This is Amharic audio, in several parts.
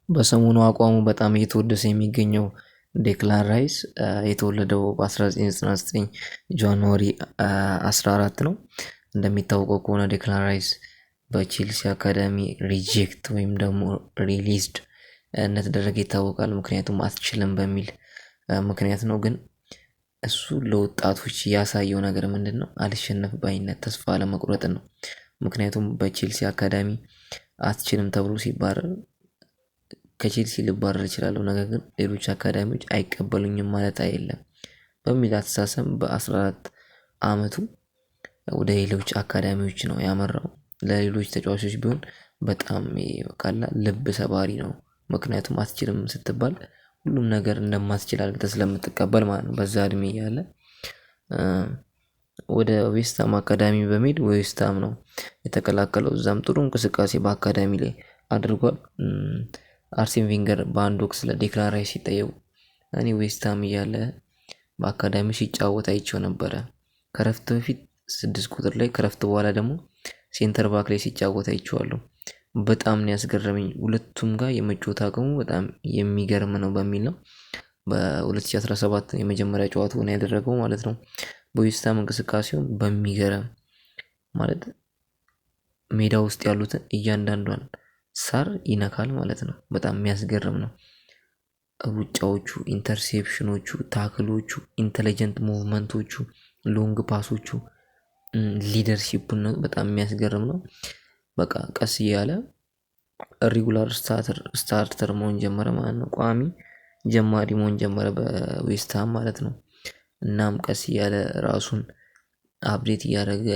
በሰሞኑ አቋሙ በጣም እየተወደሰ የሚገኘው ዴክላን ራይስ የተወለደው በ1999 ጃንዋሪ 14 ነው። እንደሚታወቀው ከሆነ ዴክላን ራይስ በቼልሲ አካዳሚ ሪጀክት ወይም ደግሞ ሪሊዝድ እንደተደረገ ይታወቃል። ምክንያቱም አትችልም በሚል ምክንያት ነው። ግን እሱ ለወጣቶች ያሳየው ነገር ምንድን ነው? አልሸነፍ ባይነት፣ ተስፋ አለመቁረጥን ነው። ምክንያቱም በቼልሲ አካዳሚ አትችልም ተብሎ ሲባረር ከቼልሲ ልባረር እችላለሁ፣ ነገር ግን ሌሎች አካዳሚዎች አይቀበሉኝም ማለት አይደለም በሚል አስተሳሰብ በ14 አመቱ ወደ ሌሎች አካዳሚዎች ነው ያመራው። ለሌሎች ተጫዋቾች ቢሆን በጣም ቀላል ልብ ሰባሪ ነው። ምክንያቱም አትችልም ስትባል ሁሉም ነገር እንደማትችል አድርገህ ስለምትቀበል ማለት ነው። በዛ እድሜ እያለ ወደ ዌስትሃም አካዳሚ በመሄድ ዌስትሃም ነው የተቀላቀለው። እዛም ጥሩ እንቅስቃሴ በአካዳሚ ላይ አድርጓል። አርሴን ቬንገር በአንድ ወቅት ስለ ዴክላን ራይስ ሲጠየቁ እኔ ዌስትሃም እያለ በአካዳሚ ሲጫወት አይቼው ነበረ። ከረፍት በፊት 6 ቁጥር ላይ ከረፍት በኋላ ደግሞ ሴንተር ባክ ላይ ሲጫወት አይቼዋለሁ። በጣም ነው ያስገረመኝ። ሁለቱም ጋር የመጫወት አቅሙ በጣም የሚገርም ነው በሚል ነው በ2017 የመጀመሪያ ጨዋታውን ያደረገው ማለት ነው። በዌስትሃም እንቅስቃሴውን በሚገርም ማለት ሜዳ ውስጥ ያሉትን እያንዳንዷን ሳር ይነካል ማለት ነው። በጣም የሚያስገርም ነው። ሩጫዎቹ፣ ኢንተርሴፕሽኖቹ፣ ታክሎቹ፣ ኢንተለጀንት ሙቭመንቶቹ፣ ሎንግ ፓሶቹ፣ ሊደርሺፕነቱ በጣም የሚያስገርም ነው። በቃ ቀስ እያለ ሪጉላር ስታርተር መሆን ጀመረ ማለት ነው። ቋሚ ጀማሪ መሆን ጀመረ በዌስትሃም ማለት ነው። እናም ቀስ እያለ ራሱን አፕዴት እያደረገ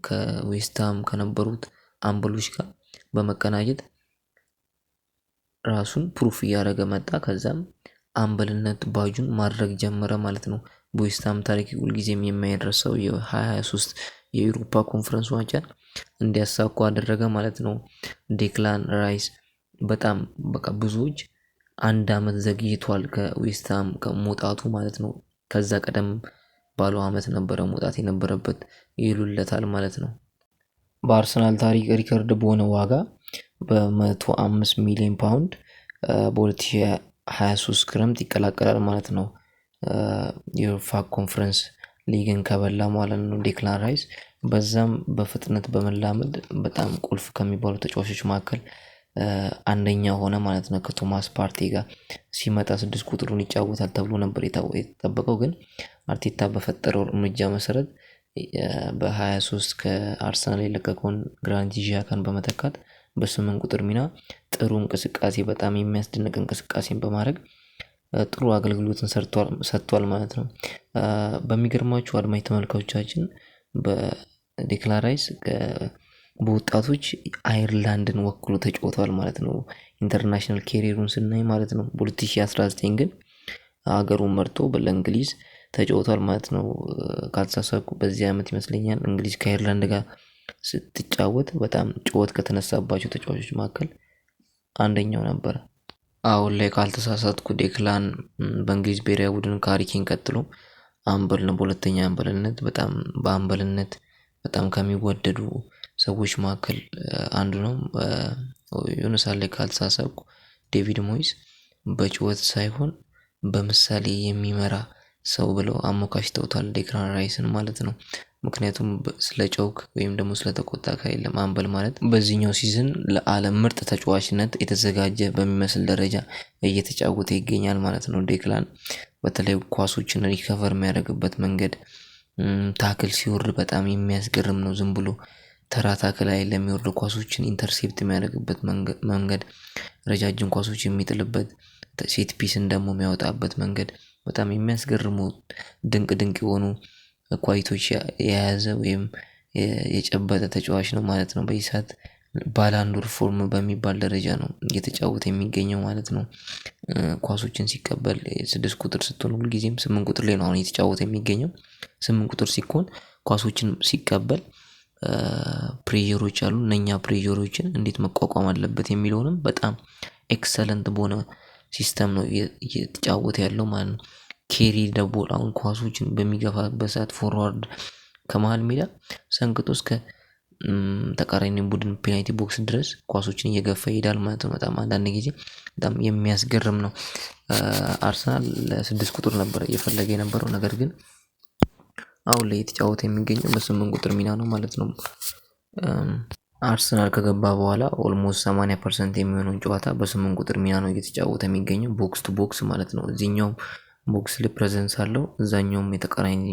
ከዌስትሃም ከነበሩት አምበሎች ጋር በመቀናጀት ራሱን ፕሩፍ እያደረገ መጣ። ከዛም አምበልነት ባጁን ማድረግ ጀመረ ማለት ነው። በዌስትሃም ታሪክ ሁልጊዜም የማይረሳው የ2023 የዩሮፓ ኮንፈረንስ ዋንጫን እንዲያሳኩ አደረገ ማለት ነው። ዴክላን ራይስ በጣም በቃ ብዙዎች 1 አመት ዘግይቷል ከዌስትሃም ከመውጣቱ ማለት ነው። ከዛ ቀደም ባለው አመት ነበረ መውጣት የነበረበት ይሉለታል ማለት ነው። በአርሰናል ታሪክ ሪከርድ በሆነ ዋጋ በ105 ሚሊዮን ፓውንድ በ2023 ክረምት ይቀላቀላል ማለት ነው። የዩሮፓ ኮንፈረንስ ሊግን ከበላ ማለት ነው ዴክላን ራይስ። በዛም በፍጥነት በመላመድ በጣም ቁልፍ ከሚባሉ ተጫዋቾች መካከል አንደኛ ሆነ ማለት ነው። ከቶማስ ፓርቴ ጋር ሲመጣ 6 ቁጥሩን ይጫወታል ተብሎ ነበር የተጠበቀው። ግን አርቴታ በፈጠረው እርምጃ መሰረት በ23 ከአርሰናል የለቀቀውን ግራኒት ዣካን በመተካት በ8 ቁጥር ሚና ጥሩ እንቅስቃሴ በጣም የሚያስደንቅ እንቅስቃሴን በማድረግ ጥሩ አገልግሎትን ሰጥቷል ማለት ነው። በሚገርማችሁ አድማጭ ተመልካቾቻችን በዴክላን ራይስ በወጣቶች አየርላንድን ወክሎ ተጫውቷል ማለት ነው። ኢንተርናሽናል ኬሪየሩን ስናይ ማለት ነው። በ2019 ግን ሀገሩን መርጦ ለእንግሊዝ ተጫውቷል ማለት ነው። ካልተሳሳትኩ በዚህ አመት ይመስለኛል እንግሊዝ ከአየርላንድ ጋር ስትጫወት በጣም ጩኸት ከተነሳባቸው ተጫዋቾች መካከል አንደኛው ነበር። አሁን ላይ ካልተሳሳትኩ ዴክላን በእንግሊዝ ብሔራዊ ቡድን ከሃሪ ኬን ቀጥሎ አምበል ነው። በሁለተኛ አምበልነት በአምበልነት በጣም ከሚወደዱ ሰዎች መካከል አንዱ ነው። የሆነ ሰዓት ላይ ካልተሳሳትኩ ዴቪድ ሞይስ በጩኸት ሳይሆን በምሳሌ የሚመራ ሰው ብለው አሞካሽተውታል ዴክላን ራይስን ማለት ነው። ምክንያቱም ስለ ጮክ ወይም ደግሞ ስለተቆጣ አይደለም። አምበል ማለት በዚህኛው ሲዝን ለዓለም ምርጥ ተጫዋችነት የተዘጋጀ በሚመስል ደረጃ እየተጫወተ ይገኛል ማለት ነው። ዴክላን በተለይ ኳሶችን ሪከቨር የሚያደርግበት መንገድ፣ ታክል ሲወርድ በጣም የሚያስገርም ነው። ዝም ብሎ ተራ ታክል አይደለም የሚወርድ ኳሶችን ኢንተርሴፕት የሚያደርግበት መንገድ፣ ረጃጅም ኳሶች የሚጥልበት፣ ሴት ፒስን ደግሞ የሚያወጣበት መንገድ በጣም የሚያስገርሙ ድንቅ ድንቅ የሆኑ ኳሊቲዎች የያዘ ወይም የጨበጠ ተጫዋች ነው ማለት ነው። በዚህ ሰዓት ባላንዶር ፎርም በሚባል ደረጃ ነው እየተጫወተ የሚገኘው ማለት ነው። ኳሶችን ሲቀበል 6 ቁጥር ስትሆን ሁልጊዜም 8 ቁጥር ላይ ነው አሁን እየተጫወተ የሚገኘው። 8 ቁጥር ሲኮን ኳሶችን ሲቀበል ፕሬዠሮች አሉ። እነኛ ፕሬዠሮችን እንዴት መቋቋም አለበት የሚለውንም በጣም ኤክሰለንት በሆነ ሲስተም ነው እየተጫወተ ያለው ማለት ነው። ኬሪ ደቦል አሁን ኳሶችን በሚገፋበት ሰዓት ፎርዋርድ ከመሃል ሜዳ ሰንቅቶ እስከ ተቃራኒ ቡድን ፔናልቲ ቦክስ ድረስ ኳሶችን እየገፋ ይሄዳል ማለት ነው። በጣም አንዳንድ ጊዜ በጣም የሚያስገርም ነው። አርሰናል ለ6 ቁጥር ነበር እየፈለገ የነበረው፣ ነገር ግን አሁን ላይ የተጫወተ የሚገኘው በ8 ቁጥር ሚና ነው ማለት ነው። አርሰናል ከገባ በኋላ ኦልሞስት 80% የሚሆነውን ጨዋታ በ8 ቁጥር ሚና ነው እየተጫወተ የሚገኘው፣ ቦክስ ቱ ቦክስ ማለት ነው። እዚህኛውም ቦክስ ላይ ፕሬዘንስ አለው፣ እዛኛውም የተቃራኒ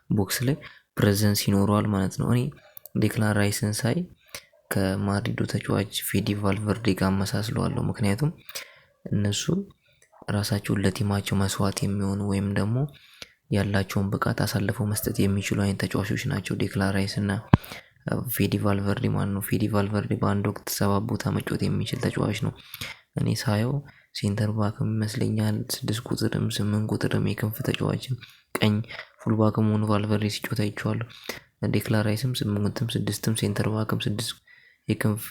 ቦክስ ላይ ፕሬዘንስ ይኖረዋል ማለት ነው። እኔ ዴክላን ራይስን ሳይ ከማድሪዱ ተጫዋች ፌዲ ቫልቨርዴ ጋር አመሳስለዋለሁ። ምክንያቱም እነሱ ራሳቸውን ለቲማቸው መስዋዕት የሚሆኑ ወይም ደግሞ ያላቸውን ብቃት አሳልፈው መስጠት የሚችሉ አይነት ተጫዋቾች ናቸው ዴክላን ራይስ እና ፌዲ ቫልቨርዴ ማለት ነው። ፌዲ ቫልቨርዴ በአንድ ወቅት 7 ቦታ መጫወት የሚችል ተጫዋች ነው። እኔ ሳየው ሴንተር ባክም ይመስለኛል፣ 6 ቁጥርም 8 ቁጥርም የክንፍ ተጫዋችም ቀኝ ፉልባክም ሆኖ ቫልቨርዴ ሲጫወት አይቼዋለሁ። ዴክላን ራይስም 8ም 6ም ሴንተር ባክም 6 የክንፍ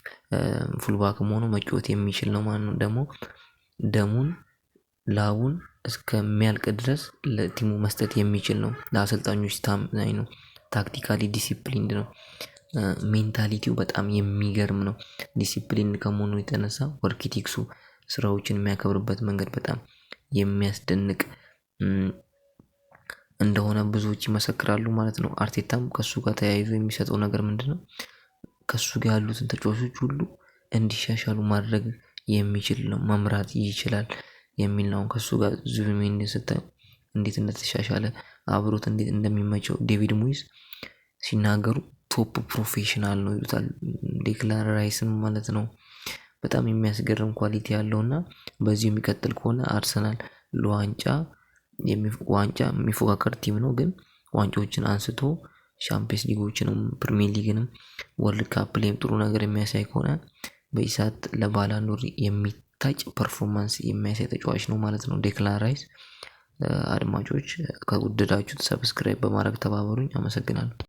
ፉልባክም ሆኖ መጫወት የሚችል ነው ማለት ነው። ደግሞ ደሙን ላቡን እስከሚያልቅ ድረስ ለቲሙ መስጠት የሚችል ነው። ለአሰልጣኞች ታማኝ ነው። ታክቲካሊ ዲሲፕሊንድ ነው። ሜንታሊቲው በጣም የሚገርም ነው። ዲሲፕሊን ከመሆኑ የተነሳ ወርክ ኢቲክሱ ስራዎችን የሚያከብርበት መንገድ በጣም የሚያስደንቅ እንደሆነ ብዙዎች ይመሰክራሉ ማለት ነው። አርቴታም ከሱ ጋር ተያይዞ የሚሰጠው ነገር ምንድነው? ከሱ ጋር ያሉትን ተጫዋቾች ሁሉ እንዲሻሻሉ ማድረግ የሚችል ነው፣ መምራት ይችላል የሚል ነው። ከሱ ጋር ዙቢሜንዲን ስታዩ እንዴት እንደተሻሻለ አብሮት እንዴት እንደሚመቸው ዴቪድ ሙይስ ሲናገሩ ቶፕ ፕሮፌሽናል ነው ይሉታል ዴክላን ራይስን ማለት ነው። በጣም የሚያስገርም ኳሊቲ ያለውና በዚህ የሚቀጥል ከሆነ አርሰናል ለዋንጫ የሚፎካከር ቲም ነው። ግን ዋንጫዎችን አንስቶ ሻምፒየንስ ሊጎችንም ፕሪሚየር ሊግንም ወርልድ ካፕ ላይም ጥሩ ነገር የሚያሳይ ከሆነ በኢሳት ለባላንዶር የሚታጭ ፐርፎርማንስ የሚያሳይ ተጫዋች ነው ማለት ነው ዴክላን ራይስ። አድማጮች ከወደዳችሁት ሰብስክራይብ በማድረግ ተባበሩኝ። አመሰግናለሁ።